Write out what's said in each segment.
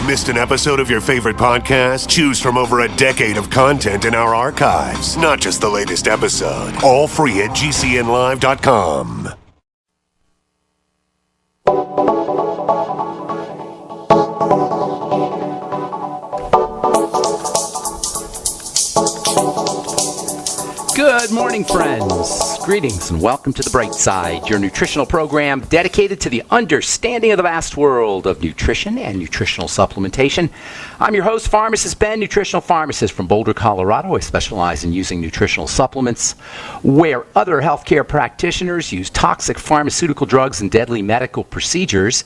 Missed an episode of your favorite podcast? Choose from over a decade of content in our archives, not just the latest episode. All free at GCNlive.com. Good morning, friends. Greetings and welcome to The Bright Side, your nutritional program dedicated to the understanding of the vast world of nutrition and nutritional supplementation. I'm your host, Pharmacist Ben, nutritional pharmacist from Boulder, Colorado. I specialize in using nutritional supplements where other healthcare practitioners use toxic pharmaceutical drugs and deadly medical procedures.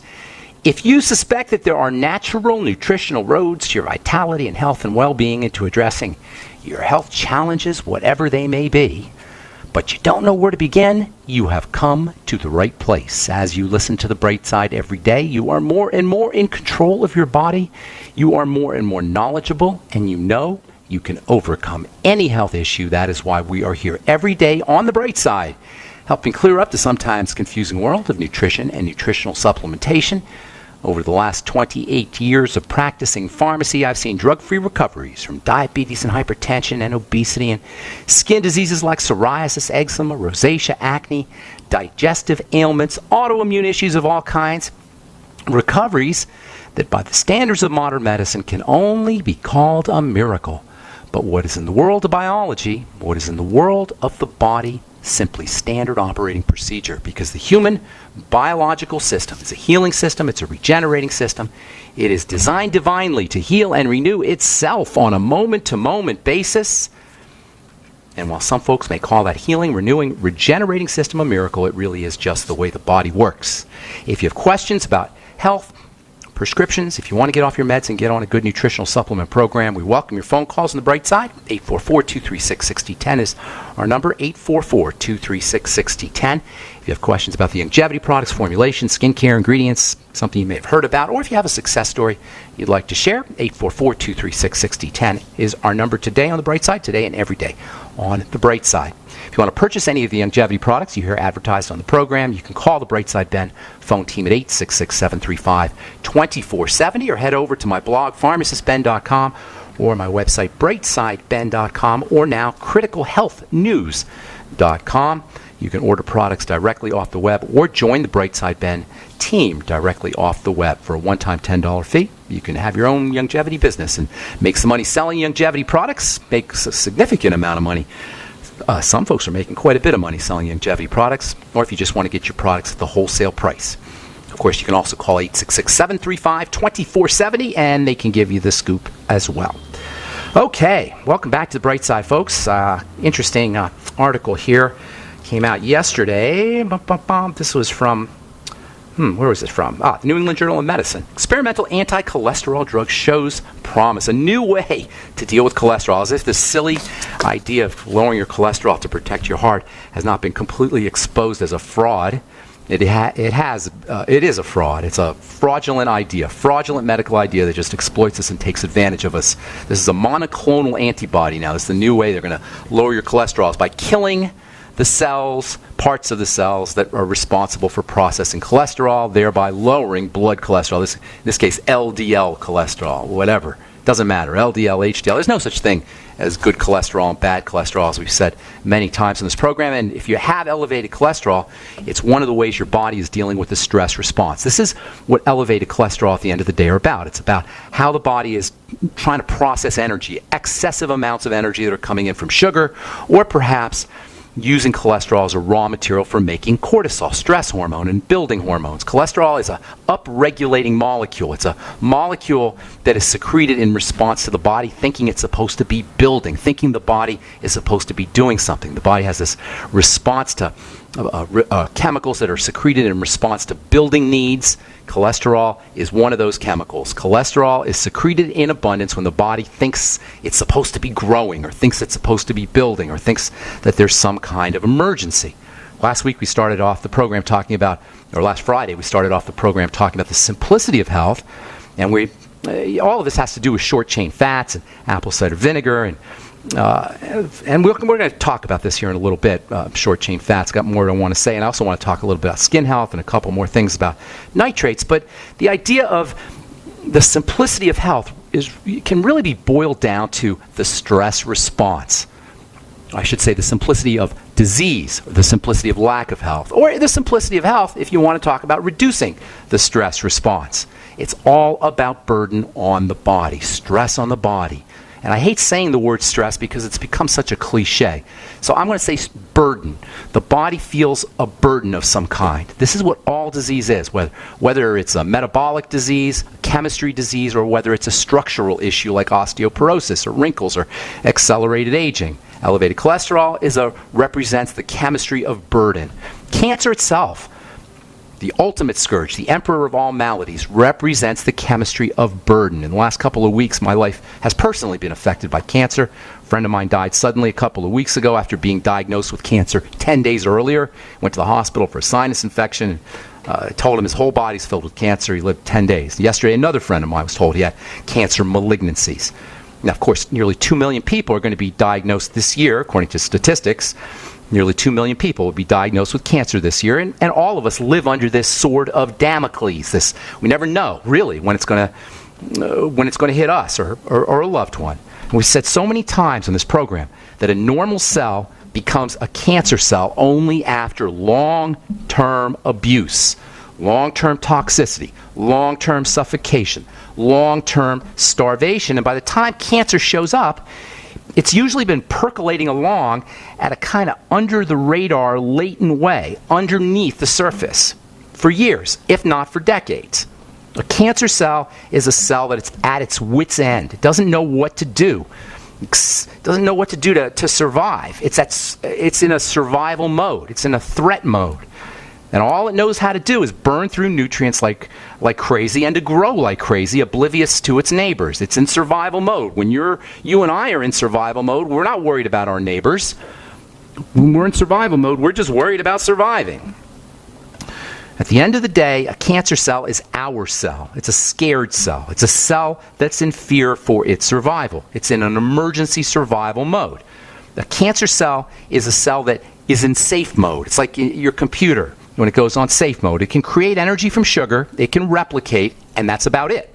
If you suspect that there are natural nutritional roads to your vitality and health and well-being and to addressing your health challenges, whatever they may be, but you don't know where to begin, you have come to the right place. As you listen to The Bright Side every day, you are more and more in control of your body. You are more and more knowledgeable, and you know you can overcome any health issue. That is why we are here every day on The Bright Side, helping clear up the sometimes confusing world of nutrition and nutritional supplementation. Over the last 28 years of practicing pharmacy, I've seen drug-free recoveries from diabetes and hypertension and obesity and skin diseases like psoriasis, eczema, rosacea, acne, digestive ailments, autoimmune issues of all kinds. Recoveries that by the standards of modern medicine can only be called a miracle. But what is in the world of biology, what is in the world of the body, simply standard operating procedure, because the human biological system is a healing system, it's a regenerating system. It is designed divinely to heal and renew itself on a moment-to-moment basis. And while some folks may call that healing, renewing, regenerating system a miracle, it really is just the way the body works. If you have questions about health, prescriptions, if you want to get off your meds and get on a good nutritional supplement program, we welcome your phone calls on The Bright Side. 844-236-6010 is our number, 844-236-6010. If you have questions about the longevity products, formulation, skincare, ingredients, something you may have heard about, or if you have a success story you'd like to share, 844-236-6010 is our number today on The Bright Side, today and every day on The Bright Side. If you want to purchase any of the longevity products you hear advertised on the program, you can call the Brightside Ben phone team at 866-735-2470 or head over to my blog, pharmacistben.com, or my website, brightsideben.com, or now criticalhealthnews.com. You can order products directly off the web or join the Brightside Ben team directly off the web for a one-time $10 fee. You can have your own longevity business and make some money selling longevity products, make a significant amount of money. Some folks are making quite a bit of money selling longevity products, or if you just want to get your products at the wholesale price. Of course, you can also call 866-735-2470, and they can give you the scoop as well. Okay, welcome back to The Bright Side, folks. Interesting article here. Came out yesterday. This was from, where was it from? The New England Journal of Medicine. Experimental anti-cholesterol drug shows promise. A new way to deal with cholesterol, as if this silly idea of lowering your cholesterol to protect your heart has not been completely exposed as a fraud. It is a fraud. It's a fraudulent idea, fraudulent medical idea that just exploits us and takes advantage of us. This is a monoclonal antibody now. This is the new way they're going to lower your cholesterol, is by killing the cells, parts of the cells that are responsible for processing cholesterol, thereby lowering blood cholesterol. In this case, LDL cholesterol, whatever. Doesn't matter. LDL, HDL. There's no such thing as good cholesterol and bad cholesterol, as we've said many times in this program. And if you have elevated cholesterol, it's one of the ways your body is dealing with the stress response. This is what elevated cholesterol at the end of the day are about. It's about how the body is trying to process energy, excessive amounts of energy that are coming in from sugar, or perhaps using cholesterol as a raw material for making cortisol, stress hormone, and building hormones. Cholesterol is a upregulating molecule. It's a molecule that is secreted in response to the body thinking it's supposed to be building, thinking the body is supposed to be doing something. The body has this response to chemicals that are secreted in response to building needs. Cholesterol is one of those chemicals. Cholesterol is secreted in abundance when the body thinks it's supposed to be growing, or thinks it's supposed to be building, or thinks that there's some kind of emergency. Last week we started off the program talking about, or last Friday we started off the program talking about the simplicity of health, and all of this has to do with short-chain fats and apple cider vinegar, and we're going to talk about this here in a little bit. Short-chain fats, got more I want to say, and I also want to talk a little bit about skin health and a couple more things about nitrates. But the idea of the simplicity of health can really be boiled down to the stress response. I should say the simplicity of disease, or the simplicity of lack of health, or the simplicity of health if you want to talk about reducing the stress response. It's all about burden on the body, stress on the body. And I hate saying the word stress because it's become such a cliche. So I'm going to say burden. The body feels a burden of some kind. This is what all disease is, whether it's a metabolic disease, a chemistry disease, or whether it's a structural issue like osteoporosis or wrinkles or accelerated aging. Elevated cholesterol represents the chemistry of burden. Cancer itself, the ultimate scourge, the emperor of all maladies, represents the chemistry of burden. In the last couple of weeks, my life has personally been affected by cancer. A friend of mine died suddenly a couple of weeks ago after being diagnosed with cancer 10 days earlier. Went to the hospital for a sinus infection. Told him his whole body's filled with cancer. He lived 10 days. Yesterday, another friend of mine was told he had cancer malignancies. Now, of course, nearly 2 million people are going to be diagnosed this year, according to statistics. Nearly 2 million people will be diagnosed with cancer this year, and all of us live under this sword of Damocles. We never know, really, when it's going to hit us or a loved one. And we've said so many times on this program that a normal cell becomes a cancer cell only after long-term abuse, long-term toxicity, long-term suffocation, long-term starvation. And by the time cancer shows up, it's usually been percolating along at a kind of under-the-radar, latent way, underneath the surface, for years, if not for decades. A cancer cell is a cell that it's at its wit's end. It doesn't know what to do. It doesn't know what to do to survive. It's in a survival mode. It's in a threat mode. And all it knows how to do is burn through nutrients like crazy and to grow like crazy, oblivious to its neighbors. It's in survival mode. When you and I are in survival mode, we're not worried about our neighbors. When we're in survival mode, we're just worried about surviving. At the end of the day, a cancer cell is our cell. It's a scared cell. It's a cell that's in fear for its survival. It's in an emergency survival mode. A cancer cell is a cell that is in safe mode. It's like your computer. When it goes on safe mode, it can create energy from sugar, it can replicate, and that's about it.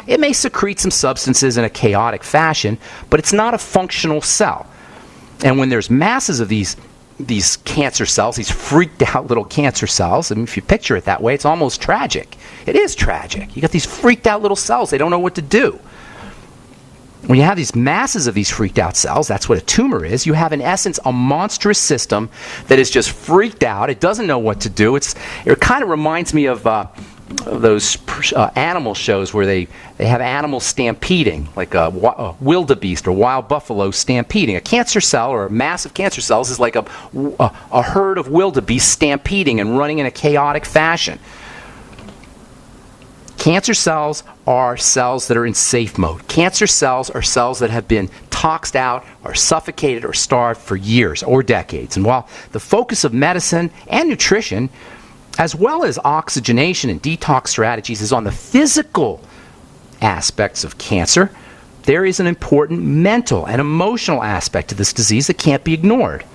It may secrete some substances in a chaotic fashion, but it's not a functional cell. And when there's masses of these cancer cells, these freaked out little cancer cells, and if you picture it that way, it's almost tragic. It is tragic. You got these freaked out little cells, they don't know what to do. When you have these masses of these freaked out cells, that's what a tumor is. You have, in essence, a monstrous system that is just freaked out. It doesn't know what to do. It kind of reminds me of those animal shows where they have animals stampeding, like a wildebeest or wild buffalo stampeding. A cancer cell or a mass of cancer cells is like a herd of wildebeest stampeding and running in a chaotic fashion. Cancer cells are cells that are in safe mode. Cancer cells are cells that have been toxed out or suffocated or starved for years or decades. And while the focus of medicine and nutrition, as well as oxygenation and detox strategies, is on the physical aspects of cancer, there is an important mental and emotional aspect to this disease that can't be ignored.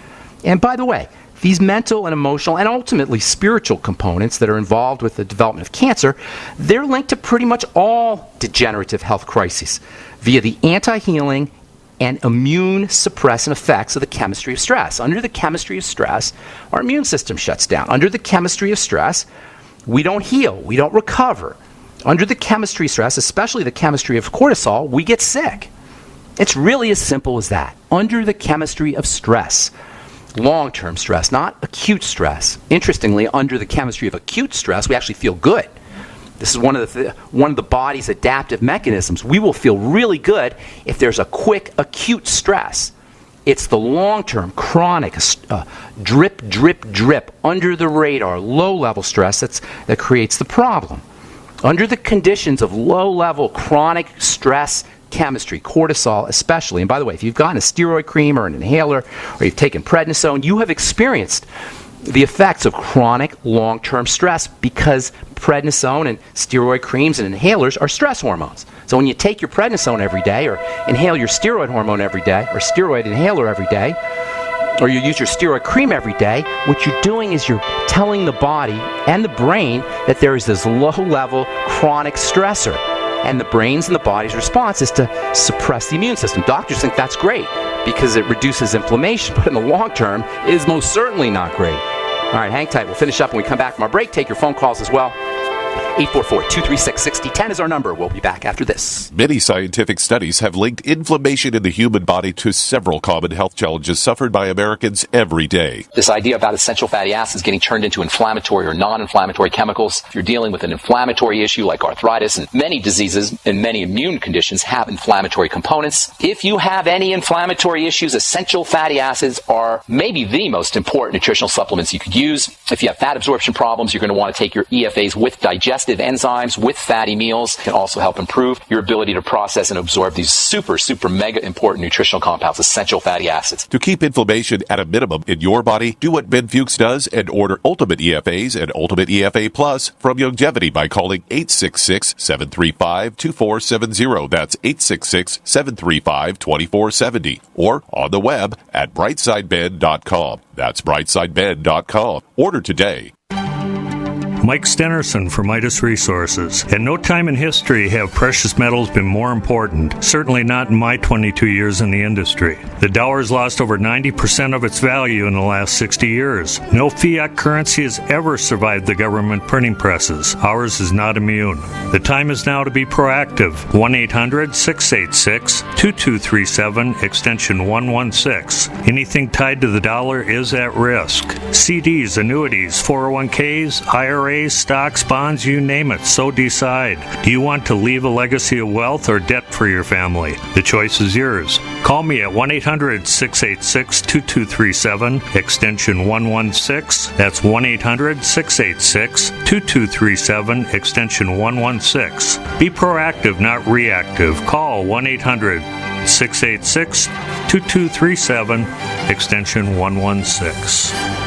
And by the way, these mental and emotional and ultimately spiritual components that are involved with the development of cancer, they're linked to pretty much all degenerative health crises via the anti-healing and immune suppressant effects of the chemistry of stress. Under the chemistry of stress, our immune system shuts down. Under the chemistry of stress, we don't heal, we don't recover. Under the chemistry of stress, especially the chemistry of cortisol, we get sick. It's really as simple as that. Under the chemistry of stress, long-term stress, not acute stress. Interestingly, under the chemistry of acute stress, we actually feel good. This is one of the body's adaptive mechanisms. We will feel really good if there's a quick acute stress. It's the long-term, chronic, drip, drip, drip, under the radar, low-level stress that creates the problem. Under the conditions of low-level chronic stress chemistry, cortisol especially, and by the way, if you've gotten a steroid cream or an inhaler, or you've taken prednisone, you have experienced the effects of chronic long-term stress because prednisone and steroid creams and inhalers are stress hormones. So when you take your prednisone every day or inhale your steroid hormone every day or steroid inhaler every day or you use your steroid cream every day, what you're doing is you're telling the body and the brain that there is this low-level chronic stressor. And the brain's and the body's response is to suppress the immune system. Doctors think that's great because it reduces inflammation, but in the long term, it is most certainly not great. All right, hang tight. We'll finish up when we come back from our break. Take your phone calls as well. 844-236-6010 is our number. We'll be back after this. Many scientific studies have linked inflammation in the human body to several common health challenges suffered by Americans every day. This idea about essential fatty acids getting turned into inflammatory or non-inflammatory chemicals. If you're dealing with an inflammatory issue like arthritis, and many diseases and many immune conditions have inflammatory components. If you have any inflammatory issues, essential fatty acids are maybe the most important nutritional supplements you could use. If you have fat absorption problems, you're going to want to take your EFAs with digestive enzymes with fatty meals. Can also help improve your ability to process and absorb these super mega important nutritional compounds, essential fatty acids. To keep inflammation at a minimum in your body, do what Ben Fuchs does and order Ultimate EFAs and Ultimate EFA Plus from Longevity by calling 866-735-2470. That's 866-735-2470. Or on the web at brightsideben.com. That's brightsideben.com. Order today. Mike Stenerson for Midas Resources. At no time in history have precious metals been more important, certainly not in my 22 years in the industry. The dollar has lost over 90% of its value in the last 60 years. No fiat currency has ever survived the government printing presses. Ours is not immune. The time is now to be proactive. 1-800-686-2237, extension 116. Anything tied to the dollar is at risk. CDs, annuities, 401ks, IRAs, stocks, bonds, you name it, so decide. Do you want to leave a legacy of wealth or debt for your family? The choice is yours. Call me at 1-800-686-2237, extension 116. That's 1-800-686-2237, extension 116. Be proactive, not reactive. Call 1-800-686-2237, extension 116.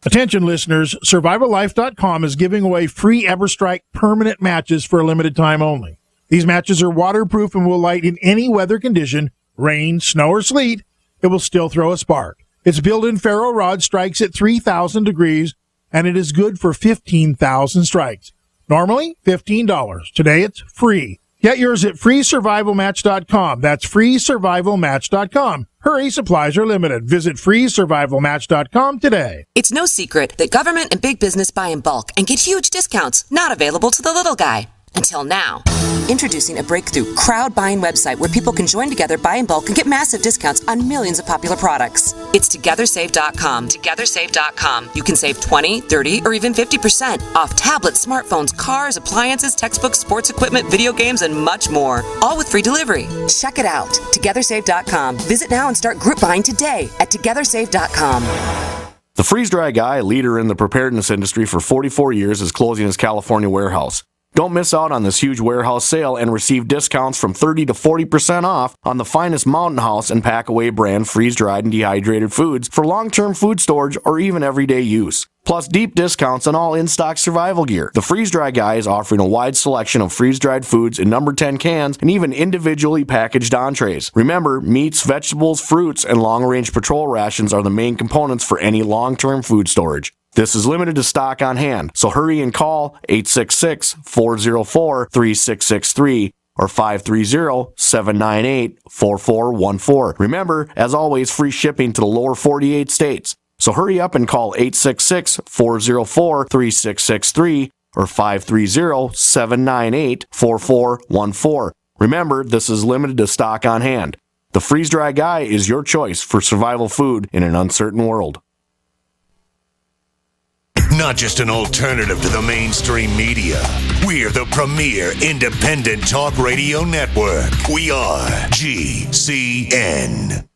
Attention listeners, SurvivalLife.com is giving away free EverStrike permanent matches for a limited time only. These matches are waterproof and will light in any weather condition, rain, snow, or sleet. It will still throw a spark. Its built-in ferro rod strikes at 3,000 degrees, and it is good for 15,000 strikes. Normally, $15. Today, it's free. Get yours at freesurvivalmatch.com. That's freesurvivalmatch.com. Hurry, supplies are limited. Visit freesurvivalmatch.com today. It's no secret that government and big business buy in bulk and get huge discounts not available to the little guy. Until now. Introducing a breakthrough crowd buying website where people can join together, buy in bulk, and get massive discounts on millions of popular products. It's TogetherSave.com. TogetherSave.com. You can save 20, 30, or even 50% off tablets, smartphones, cars, appliances, textbooks, sports equipment, video games, and much more. All with free delivery. Check it out. TogetherSave.com. Visit now and start group buying today at TogetherSave.com. The freeze-dry guy, leader in the preparedness industry for 44 years, is closing his California warehouse. Don't miss out on this huge warehouse sale and receive discounts from 30 to 40% off on the finest Mountain House and Packaway brand freeze-dried and dehydrated foods for long-term food storage or even everyday use. Plus deep discounts on all in-stock survival gear. The Freeze-Dry Guy is offering a wide selection of freeze-dried foods in number 10 cans and even individually packaged entrees. Remember, meats, vegetables, fruits, and long-range patrol rations are the main components for any long-term food storage. This is limited to stock on hand, so hurry and call 866-404-3663 or 530-798-4414. Remember, as always, free shipping to the lower 48 states. So hurry up and call 866-404-3663 or 530-798-4414. Remember, this is limited to stock on hand. The Freeze-Dry Guy is your choice for survival food in an uncertain world. Not just an alternative to the mainstream media. We're the premier independent talk radio network. We are GCN.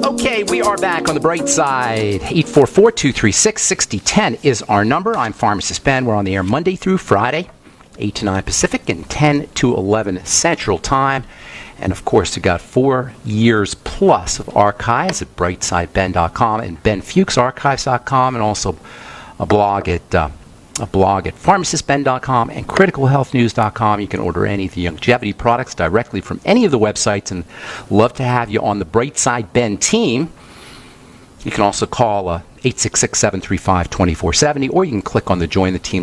Okay, we are back on the bright side. 844-236-6010 is our number. I'm Pharmacist Ben. We're on the air Monday through Friday, 8 to 9 Pacific and 10 to 11 Central Time. And, of course, we've got 4 years plus of archives at brightsideben.com and benfuchsarchives.com, and also a blog at pharmacistben.com and criticalhealthnews.com. You can order any of the longevity products directly from any of the websites, and love to have you on the Brightside Ben team. You can also call 866-735-2470, or you can click on the Join the Team